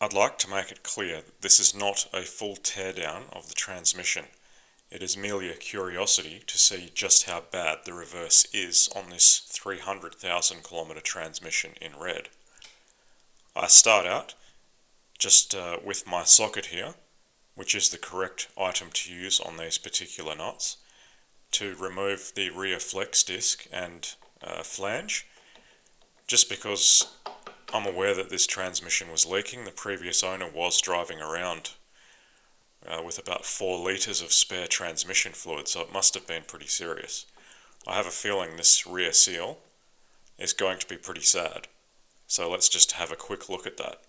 I'd like to make it clear that this is not a full teardown of the transmission. It is merely a curiosity to see just how bad the reverse is on this 300,000 kilometre transmission in red. I start out just with my socket here, which is the correct item to use on these particular nuts, to remove the rear flex disc and flange, just because I'm aware that this transmission was leaking. The previous owner was driving around with about 4 litres of spare transmission fluid, so it must have been pretty serious. I have a feeling this rear seal is going to be pretty sad, so let's just have a quick look at that.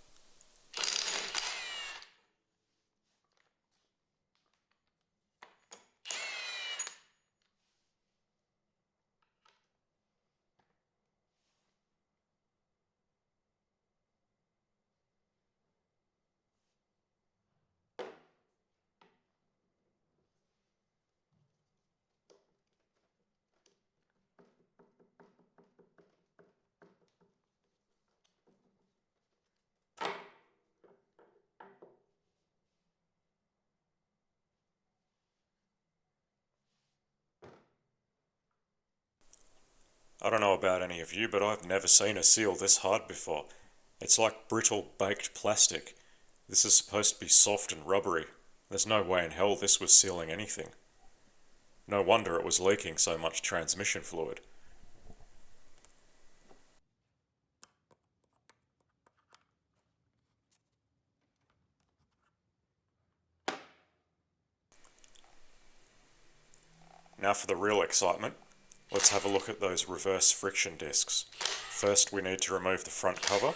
I don't know about any of you, but I've never seen a seal this hard before. It's like brittle baked plastic. This is supposed to be soft and rubbery. There's no way in hell this was sealing anything. No wonder it was leaking so much transmission fluid. Now for the real excitement, let's have a look at those reverse friction discs. First we need to remove the front cover.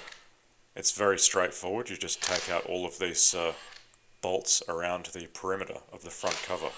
It's very straightforward, you just take out all of these bolts around the perimeter of the front cover.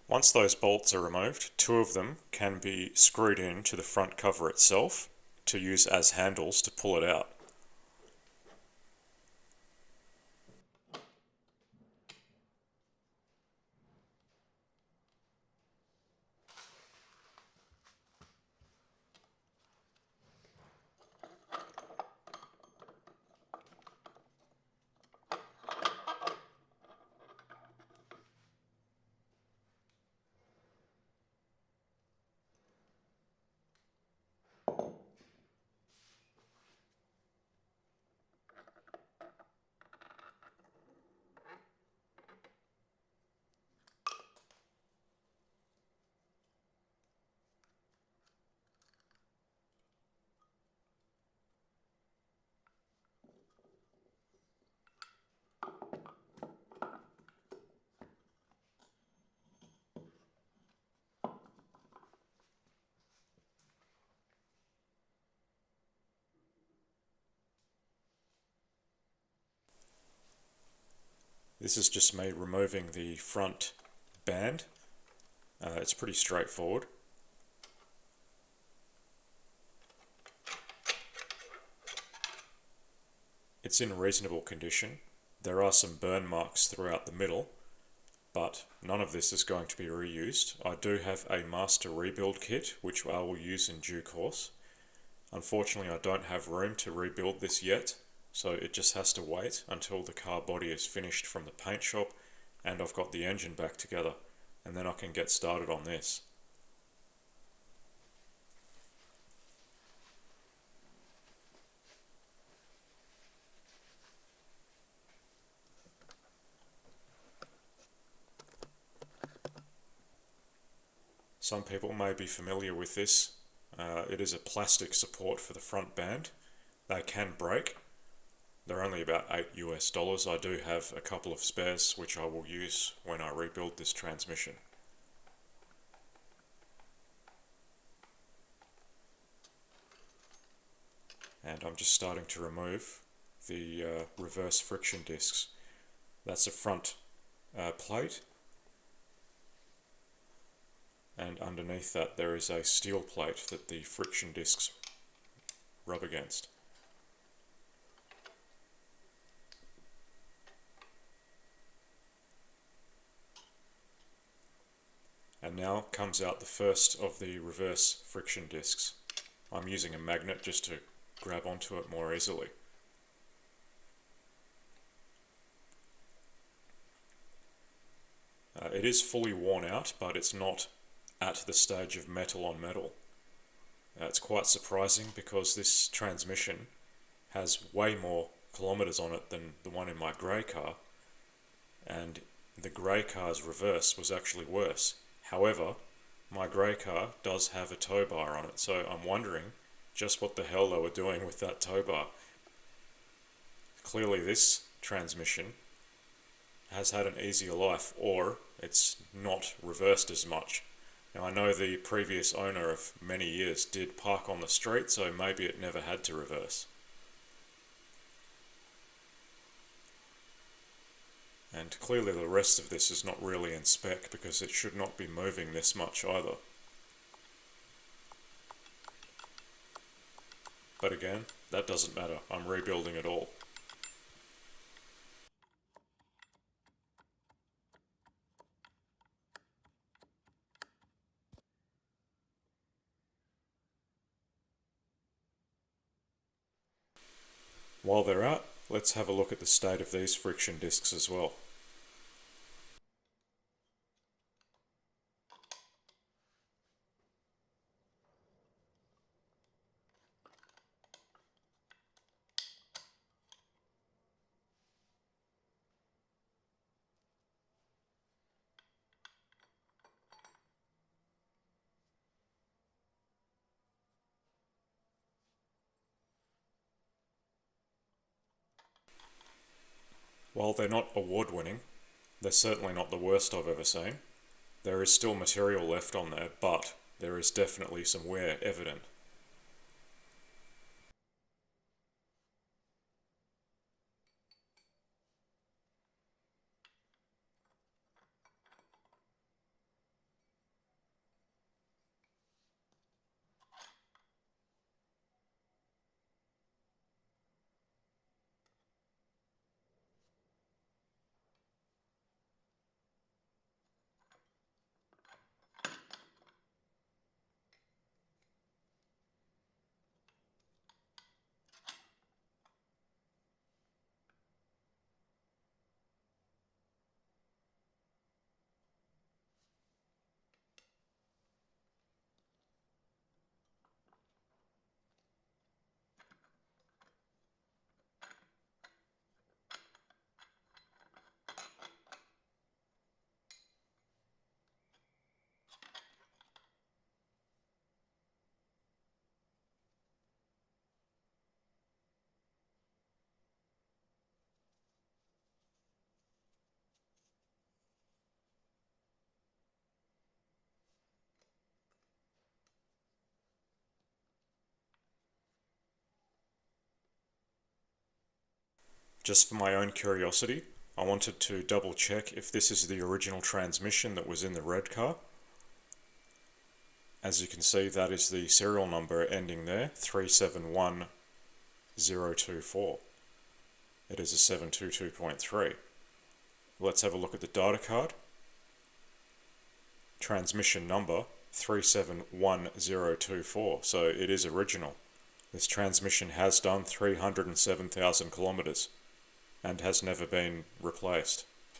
Once those bolts are removed, 2 of them can be screwed in to the front cover itself to use as handles to pull it out. This is just me removing the front band. It's pretty straightforward. It's in reasonable condition. There are some burn marks throughout the middle, but none of this is going to be reused. I do have a master rebuild kit, which I will use in due course. Unfortunately, I don't have room to rebuild this yet, so it just has to wait until the car body is finished from the paint shop and I've got the engine back together, and then I can get started on this. Some people may be familiar with this. It is a plastic support for the front band. They can break. They're only about $8 US. I do have a couple of spares which I will use when I rebuild this transmission. And I'm just starting to remove the reverse friction discs. That's a front plate, and underneath that there is a steel plate that the friction discs rub against. And now comes out the first of the reverse friction discs. I'm using a magnet just to grab onto it more easily. It is fully worn out, but it's not at the stage of metal on metal. It's quite surprising because this transmission has way more kilometers on it than the one in my grey car, and the grey car's reverse was actually worse. However, my grey car does have a tow bar on it, so I'm wondering just what the hell they were doing with that tow bar. Clearly this transmission has had an easier life, or it's not reversed as much. Now, I know the previous owner of many years did park on the street, so maybe it never had to reverse. And clearly the rest of this is not really in spec because it should not be moving this much either. But again, that doesn't matter. I'm rebuilding it all. While they're out, let's have a look at the state of these friction discs as well. While they're not award-winning, they're certainly not the worst I've ever seen. There is still material left on there, but there is definitely some wear evident. Just for my own curiosity, I wanted to double check if this is the original transmission that was in the red car. As you can see, that is the serial number ending there, 371024. It is a 722.3. Let's have a look at the data card. Transmission number 371024, so it is original. This transmission has done 307,000 kilometers and has never been replaced.